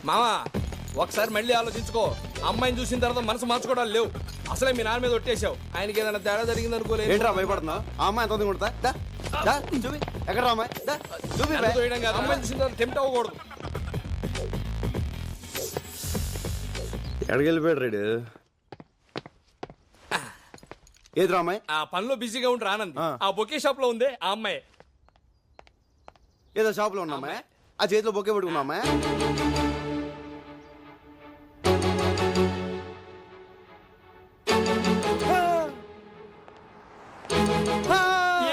మామా ఒకసారి మళ్ళీ ఆలోచించుకో. అమ్మాయిని చూసిన తర్వాత మనసు మార్చుకోవడాలు లేవు. అసలే మీ నాన్న మీద ఒట్టేసావు. ఆయనకి ఏదైనా తేడా జరిగింది అనుకోలేదు. ఏంట్రా భయపడుతున్నావు? ఆ అమ్మాయి ఎంత కొడతా చూపి. ఎక్కడ అమ్మాయి చూపి. అమ్మాయిని చూసిన తర్వాత టెంప్ట్ అవ్వకూడదు. ఎక్కడికి వెళ్ళిపోయాడు రేడు? ఏదిరా అమ్మాయి? ఆ పనిలో బిజీగా ఉండి ఆనంద్ ఆ బొకే షాప్ లో ఉంది ఆ అమ్మాయి. ఏదో షాప్ లో ఉన్నా అమ్మాయి? ఆ చేతిలో బొకే పట్టుకున్నా అమ్మాయి?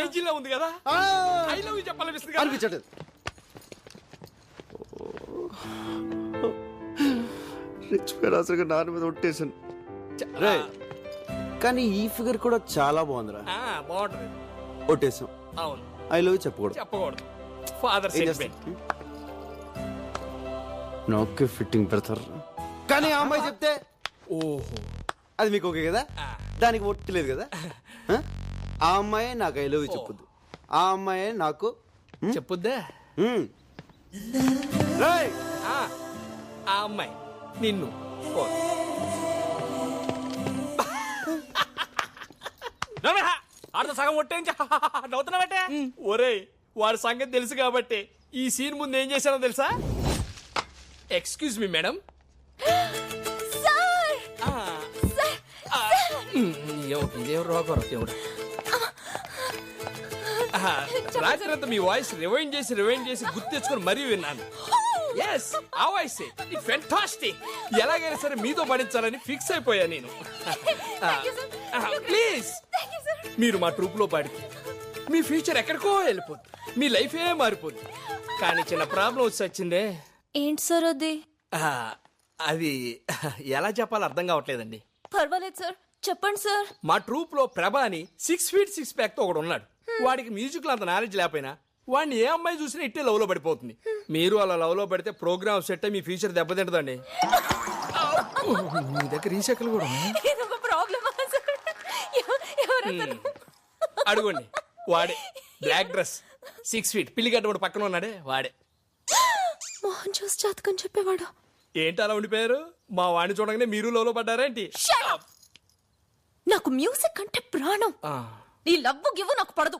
ఏజీలో ఉంది కదా, ఐ లవ్ యూ చెప్పాలనిపిస్తుంది అనిపించట్లేదు. రిచ్ పేరు అసలు నాన్న మీద ఒట్టేసాను. కానీ ఈ ఫిగర్ కూడా చాలా బాగుందిరా. బాగుంటది. ఒట్టేసాం. అవును, ఐ లవ్ యూ చెప్పకూడదు. ఫాదర్ నాకే ఫిట్టింగ్ పెడతారు. కానీ ఆ అమ్మాయి చెప్తే ఓహో అది మీకు ఓకే కదా? దానికి ఒట్టలేదు కదా? ఆ అమ్మాయి నాకు ఐ లవ్ యూ చెప్పొద్దు. ఆ అమ్మాయి నాకు చెప్పొద్దా? ఆ అమ్మాయి నిన్ను ఆడతో సగం ఒట్టే నవ్వుతున్నావటే. ఒరేయ్ వాడి సంగతి తెలుసు కాబట్టి ఈ సీన్ ముందు ఏం చేశానో తెలుసా? Excuse me madam. రాత్రంతా మీ వాయిస్ రివైండ్ చేసి గుర్తు తెచ్చుకొని మరీ విన్నాను. ఎస్, ఆ వాయిస్ ఫెంటాస్టిక్. ఎలాగైనా సరే మీతో పడించాలని ఫిక్స్ అయిపోయా నేను. ప్లీజ్ మీరు మా ట్రూప్ లో పాడితే మీ ఫ్యూచర్ ఎక్కడికో వెళ్ళిపోద్ది, మీ లైఫ్ ఏ మారిపోద్ది. కానీ చిన్న ప్రాబ్లం వచ్చి వచ్చిందే. ఏంటి సార్ అది? అది ఎలా చెప్పాలో అర్థం కావట్లేదండి. పర్వాలేదు సార్, చెప్పండి సార్. మా ట్రూప్ లో ప్రభా అని 6 feet 6 pack తో ఒకడు ఉన్నాడు. వాడికి మ్యూజిక్ లో అంత నాలెడ్జ్ లేకపోయినా వాడిని ఏ అమ్మాయి చూసినా ఇట్టే లవ్ లో పడిపోతుంది. మీరు అలా లవ్ లో పడితే ప్రోగ్రామ్ సెట్ అయ్యి మీ ఫ్యూచర్ దెబ్బతింటదండి. మీ దగ్గర రీసైకిల్ కూడా అడుగుండి. వాడే బ్లాక్ డ్రెస్ 6 feet పిల్లిగడ్డ వాడు పక్కన ఉన్నాడే వాడే. మోహన్ చూసి జాతకం చెప్పేవాడు. ఏంటి అలా ఉండిపోయారు? మా వాడిని చూడగానే మీరు లవ్ లో పడ్డారేంటి? నాకు మ్యూజిక్ అంటే ప్రాణం. ఈ లవ్ గివ్ నాకు పడదు.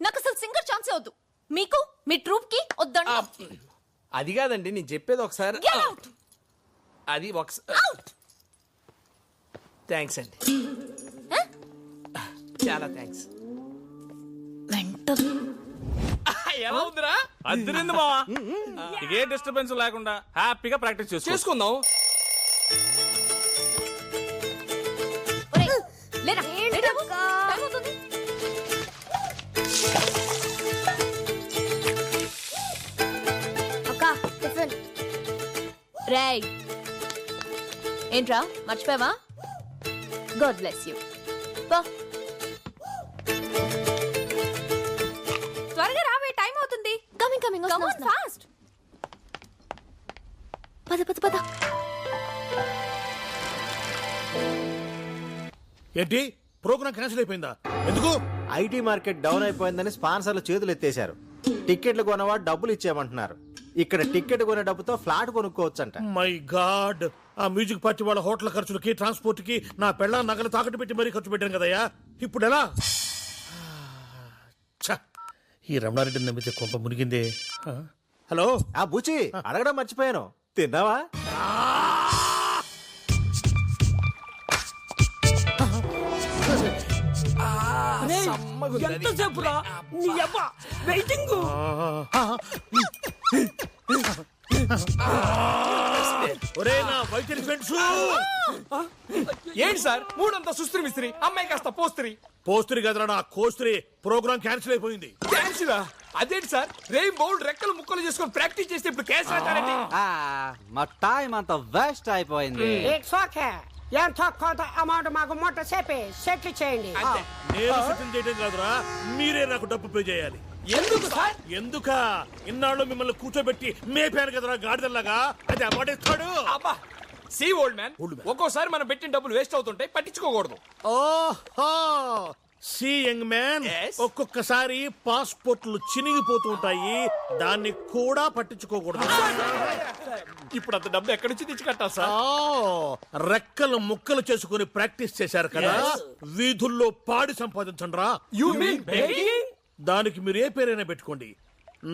నాకు అసలు సింగర్ ఛాన్సే వద్దు. మీకు మీ ట్రూప్ కి వద్దండి. అది కాదండి, నేను చెప్పేది ఒకసారి. అది థ్యాంక్స్ అండి, చాలా థ్యాంక్స్. ఎలా ఉందిరా? అద్దరింది మావా. ఏ డిస్టర్బెన్స్ లేకుండా హ్యాపీగా ప్రాక్టీస్ చేసుకుందాం. రేయ్ ఏంట్రా మర్చిపోయావా? God bless you. త్వరగా రావే, టైం అవుతుంది. Coming fast. పద. ఏంటి ప్రోగ్రామ్ క్యాన్సిల్ అయిపోయిందా? ఎందుకు? ఐటీ మార్కెట్ డౌన్ అయిపోయిందని స్పాన్సర్లు చేతులు ఎత్తేశారు. టికెట్లు కొనవాడు డబ్బులు ఇచ్చేయమంటున్నారు. ఇక్కడ టికెట్ కొనే డబ్బుతో ఫ్లాట్ కొనుక్కోవచ్చంట. మై గాడ్, ఆ మ్యూజిక్ పార్టీ వాళ్ళ హోటల్ ఖర్చులకి ట్రాన్స్పోర్ట్ కి నా పెళ్ళ నగలు తాకట్టు పెట్టి మరీ ఖర్చు పెట్టాను కదయ్యా. ఇప్పుడు ఎలా? ఈ రమణారెడ్డి నమ్మితే కొంప మునిగిందే. హలో ఆ బుచి అడగడం మర్చిపోయాను, తిన్నావా? ఎంతసేపు రా నీ అబ్బా వెయిటింగ్. ఏంటి సార్ మూడంతా సుస్త్రి మిస్త్రి, అమ్మాయి కాస్త పోస్త్రి. పోస్త్రి కదరా నా కోస్త్రి. ప్రోగ్రామ్ క్యాన్సిల్ అయిపోయింది. క్యాన్సిల్? అదేంటి సార్, రెయిన్ బౌల్ రెక్కలు ముక్కలు చేసుకొని ప్రాక్టీస్ చేస్తే ఇప్పుడు క్యాన్సిల్ అంటారండి? మా టైం అంతా వేస్ట్ అయిపోయింది. It's okay. ఎంతో కొంత అమౌంట్ మాకు మొట్ట చెప్పి సెటిల్ చేయండి. నేను సెటిల్ చేయడం కాదురా, మీరే నాకు డబ్బు పే చేయాలి. ఎందుకు సార్? ఎందుక ఇన్నాళ్ళు మిమ్మల్ని కూర్చోబెట్టి మేపాను కదరా గాడిదల్లాగా. అది అమౌంట్ ఇస్తాడు. అబ్బా సి ఓల్డ్ మ్యాన్, ఒక్కోసారి మనం పెట్టిన డబ్బులు వేస్ట్ అవుతుంటాయి, పట్టించుకోకూడదు. ఓహో సి యంగ్ మ్యాన్, ఒక్కొక్కసారి పాస్పోర్ట్లు చినిగిపోతూ ఉంటాయి, దాన్ని కూడా పట్టించుకోకూడదు. ఇప్పుడు అంత డబ్బు ఎక్కడి నుంచి తెచ్చి కట్టాలి సార్? రెక్కలు ముక్కలు చేసుకుని ప్రాక్టీస్ చేశారు కదా, వీధుల్లో పాడి సంపాదించండి రా. You mean begging? దానికి మీరు ఏ పేరైనా పెట్టుకోండి.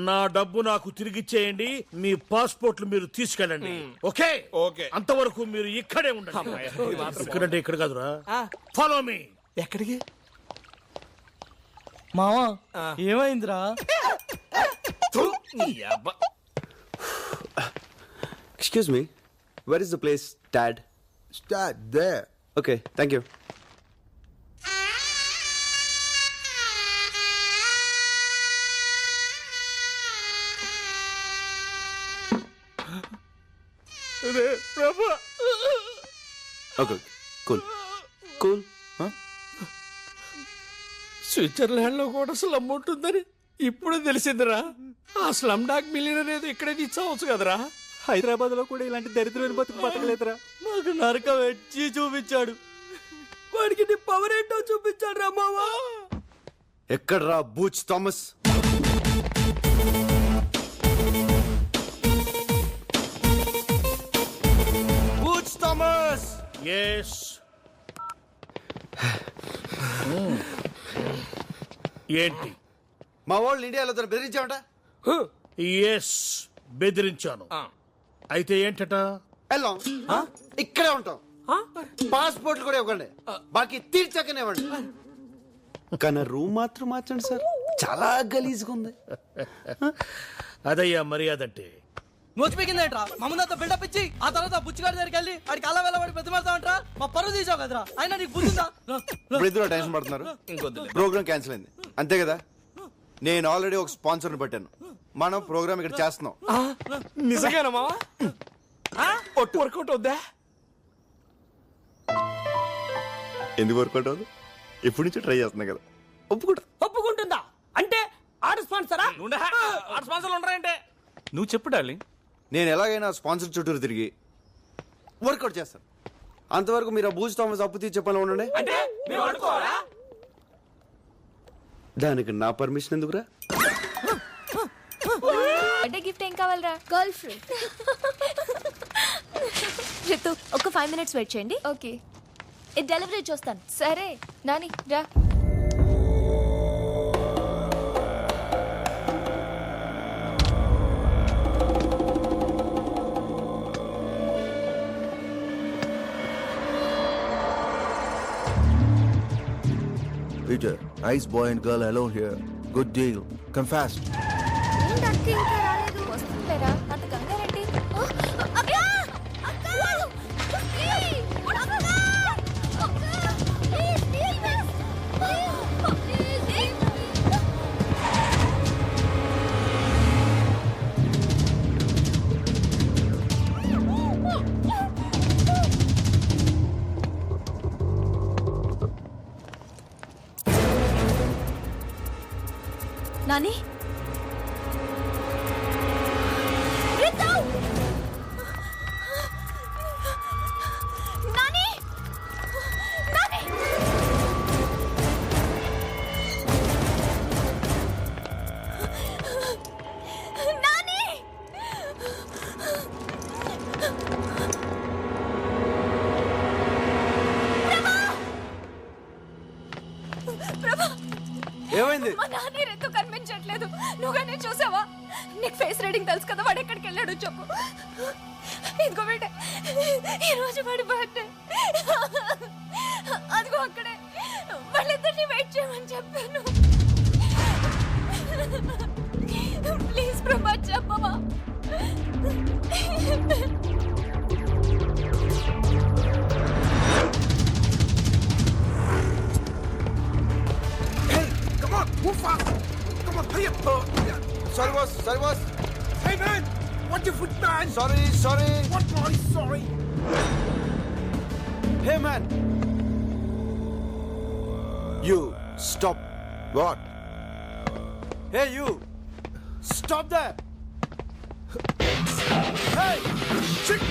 నా డబ్బు నాకు తిరిగిచ్చేయండి, మీ పాస్పోర్ట్లు మీరు తీసుకెళ్ళండి. Okay okay. అంతవరకు మీరు ఇక్కడే ఉండండి. ఇక్కడంటే ఇక్కడ కాదురా, ఫాలో మీ. ఎక్కడికి? మావా ఏమైందిరా? Excuse me, where is the place, Dad? Start there. Okay, thank you. Okay, cool. Cool, huh? Switzerland లో కూడా స్లమ్ ఉంటుందని ఇప్పుడే తెలిసిందిరా. ఆ స్లమ్ డాగ్ మిలియనర్ ఏదో ఇక్కడే తీసుకోవచ్చు కదరా. హైదరాబాద్ లో కూడా ఇలాంటి దరిద్రమైన బతుకు బతకలేదురా. నాకు నరకం వచ్చి చూపించాడు. వాడికి నీ పవర్ ఏంటో చూపించాడు రా మావా. ఎక్కడ్రా Butch Thomas? Butch Thomas! Yes. ఏంటి? మా వాళ్ళు ఇండియాలో తను బెదిరించామట. ఎస్, బెదిరించాను. అయితే ఏంటట? వెళ్ళాం, ఇక్కడే ఉంటాం. పాస్పోర్ట్లు కూడా ఇవ్వండి, బాకీ తీర్చాకనే ఇవ్వండి. కానీ రూమ్ మాత్రం మార్చండి సార్, చాలా గలీజ్గా ఉంది. అదయ్యా మర్యాద అంటే. నోచిపోయిందేంట్రా? మా ముందంతా బిల్డప్ ఇచ్చి ఆ తర్వాత బుచ్చిగాడి దగ్గరికి వెళ్ళి ఆడికి అలా వెళ్ళబడి ప్రతిమాడతావంట్రా? మా పరువు తీసావు కదరా, అయినా నీకు బుద్ధిందా? ఇప్పుడు ఇద్దరు టెన్షన్ పడుతున్నారు. ప్రోగ్రామ్ క్యాన్సిల్ అయింది అంతే కదా. నేను ఆల్రెడీ ఒక స్పాన్సర్ని పెట్టాను, మనం ప్రోగ్రామ్ ఇక్కడ చేస్తున్నాం. నిజంగానా మావా? వర్కౌట్ అవుద్దా? ఎందుకు వర్కౌట్ అవ్వదు? ఎప్పటి నుంచో ట్రై చేస్తున్నా కదా, ఒప్పుకుంటుందా అంటే ఆడ స్పాన్సరా? స్పాన్సర్లు ఉండరంటే నువ్వు చెప్పు డార్లింగ్. నేను ఎలాగైనా స్పాన్సర్ చుట్టూరు తిరిగి వర్కౌట్ చేస్తాను. అంతవరకు మీరు ఆ బూజ్ థామస్ అప్పు తీర్చే పనిలో ఉండండి. దానికి నా పర్మిషన్ ఎందుకురా? బర్త్డే గిఫ్ట్ ఏం కావాలరా? Girl friend. రితు ఒక 5 minutes వెయిట్ చేయండి. ఓకే, ఇది డెలివరీ చూస్తాను. సరే నాని రా. Peter, nice boy and girl alone here. Good deal. Come fast. వస్తుందిలేరా, అంత కంగారండి. నాని, రితు! నాని! నాని! నాని! ప్రభా! ఏమైంది? మా నాన్న రితు కనిపించట్లేదు. నువ్వుగానే చూసావా? నీకు ఫేస్ రీడింగ్ తెలుసు కదా, వాడు ఎక్కడికి వెళ్ళాడు చెప్పు. ఇదిగో బిడ్డ, ఈ రోజు వాడి బర్త్డే. అదిగో అక్కడే, వాళ్ళిద్దరిని వెయిట్ చేయమని చెప్పాను. ప్లీజ్ ప్రభా చెప్పవా? Move fast. Come on, hurry up. Sorry boss, sorry boss. Hey man, watch your foot, man. Sorry, sorry. What boy? Sorry. Hey man. You stop. What? Hey you. Stop there. Hey. Shit.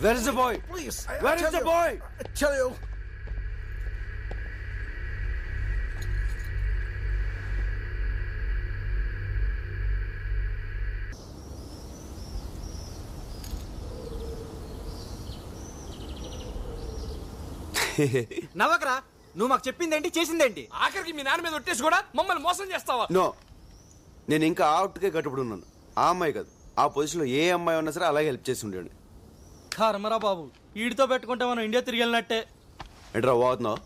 Where is the boy? Please. Where is the boy? I tell you. నవ్వకరా, నువ్వు మాకు చెప్పిందేంటి చేసిందేంటి? ఆఖరికి మీ నాన్న మీద ఒట్టేసి కూడా మమ్మల్ని మోసం చేస్తావా? నో, నేను ఇంకా అవుట్కే కట్టుబడి ఉన్నాను. ఆ అమ్మాయి కాదు, ఆ పొజిషన్లో ఏ అమ్మాయి ఉన్నా సరే అలాగే హెల్ప్ చేసి ఉండేవాడిని. కర్మరా బాబు, వీడితో పెట్టుకుంటే మనం ఇండియా తిరిగి వెళ్ళినట్టే. ఎట్రా పోతున్నావు?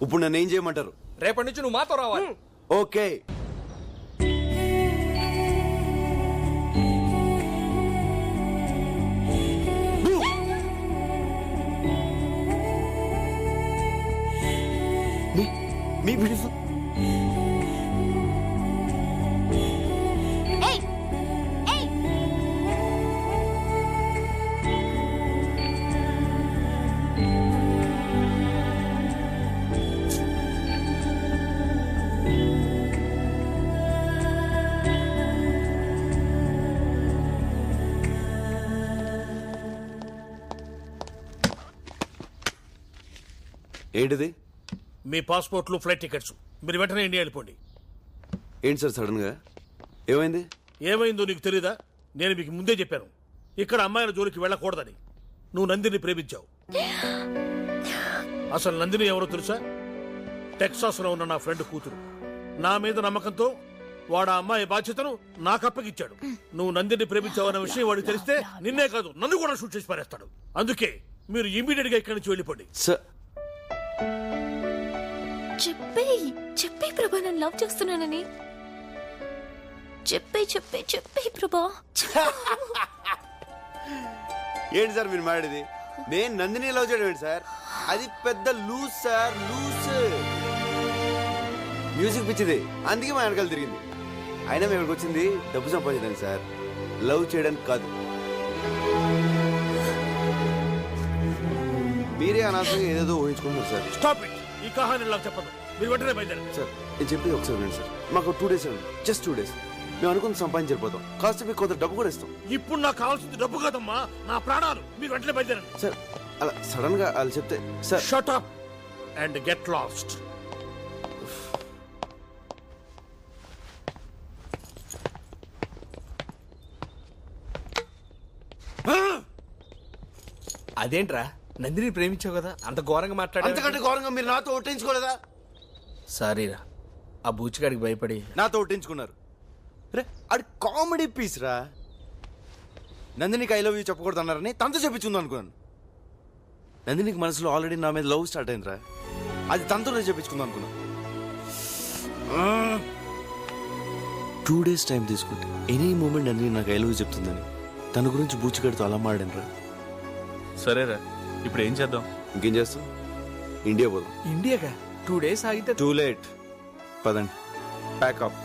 ఇప్పుడు నన్ను ఏం చేయమంటారు? రేపటి నుంచి నువ్వు మాతో రావాలి. ఓకే. మీ బ్యూటిఫుల్ ఏంటిది? మీ పాస్పోర్ట్లు, ఫ్లైట్ టికెట్స్. మీరు వెంటనే ఇండియా వెళ్ళిపోండి. ఏంటి సార్ సడన్ గా ఏమైంది? ఏమైందో నీకు తెలీదా? నేను మీకు ముందే చెప్పాను, ఇక్కడ అమ్మాయిల జోలికి వెళ్ళకూడదని. నువ్వు నందిని ప్రేమించావు. అసలు నందిని ఎవరో తెలుసా? టెక్సాస్ లో ఉన్న నా ఫ్రెండ్ కూతురు. నా మీద నమ్మకంతో వాడు ఆ అమ్మాయి బాధ్యతను నాకు అప్పగిచ్చాడు. నువ్వు నందిని ప్రేమించావు అన్న విషయం వాడికి తెలిస్తే నిన్నే కాదు నన్ను కూడా షూట్ చేసి పారేస్తాడు. అందుకే మీరు ఇమీడియట్ గా ఇక్కడి నుంచి వెళ్ళిపోండి. సార్ చెప్పే ప్రభా, నన్ను లవ్ చేస్తున్నానని చెప్పే ప్రభా. ఏంటి సార్ మీరు మాట్లాడేది? నేను నందిని లవ్ చేయడం ఏంటి సార్? అది పెద్ద లూజ్ సార్, లూజ్. మ్యూజిక్ పిచ్చిది, అందుకే మా వెనకాల తిరిగింది. అయినా మేము ఇక్కడికి వచ్చింది డబ్బు సంపాదించడానికి సార్, లవ్ చేయడానికి కాదు. మీరే అనవసరంగా ఏదేదో ఊహించుకుంటున్నారు సార్. Stop it. ఈ కహాని ఇలా చెప్పదు. మీరు వెంటనే బయలుదేరండి. సార్ నేను చెప్పేది ఒకసారి వినండి సార్. మాకు 2 days అండి, జస్ట్ 2 days. మేము అనుకుని సంపాదించిపోతాం. కాస్త మీకు కొంత డబ్బు కూడా ఇస్తాం. ఇప్పుడు నాకు కావాల్సింది డబ్బు కాదమ్మా, నా ప్రాణాలు. మీరు వెంటనే బయలుదేరండి. సార్ అలా సడన్ గా వాళ్ళు చెప్తే sir. Shut up and get lost. అదేంట్రా నందిని ప్రేమించావు కదా అంత ఘోరంగా మాట్లాడా? అంతకంటే ఘోరంగా మీరు నాతో ఒట్టించుకోలేదా? సారీరా, ఆ బూచిగాడికి భయపడి నాతో ఒట్టించుకున్నారు. రే అది కామెడీ పీస్ రా. నందినికి ఐ లవ్ యూ చెప్పకూడదు అన్నారని తనతో చెప్పించుకుందాం అనుకున్నాను. నందినికి మనసులో ఆల్రెడీ నా మీద లవ్ స్టార్ట్ అయిందిరా. అది తనతో చెప్పించుకుందాం అనుకున్నాను. 2 days టైం తీసుకుంటే ఎనీ మూమెంట్ నందిని నాకు ఐ లవ్ యూ చెప్తుందని తన గురించి బూచిగాడితో అలా మాడాను రా. సరేరా, ఇప్పుడు ఏం చేద్దాం? ఇంకేం చేస్తాం? ఇండియా పోదాం. ఇండియాగా 2 days ఆగితే టూ లేట్. పదండి, ప్యాకప్.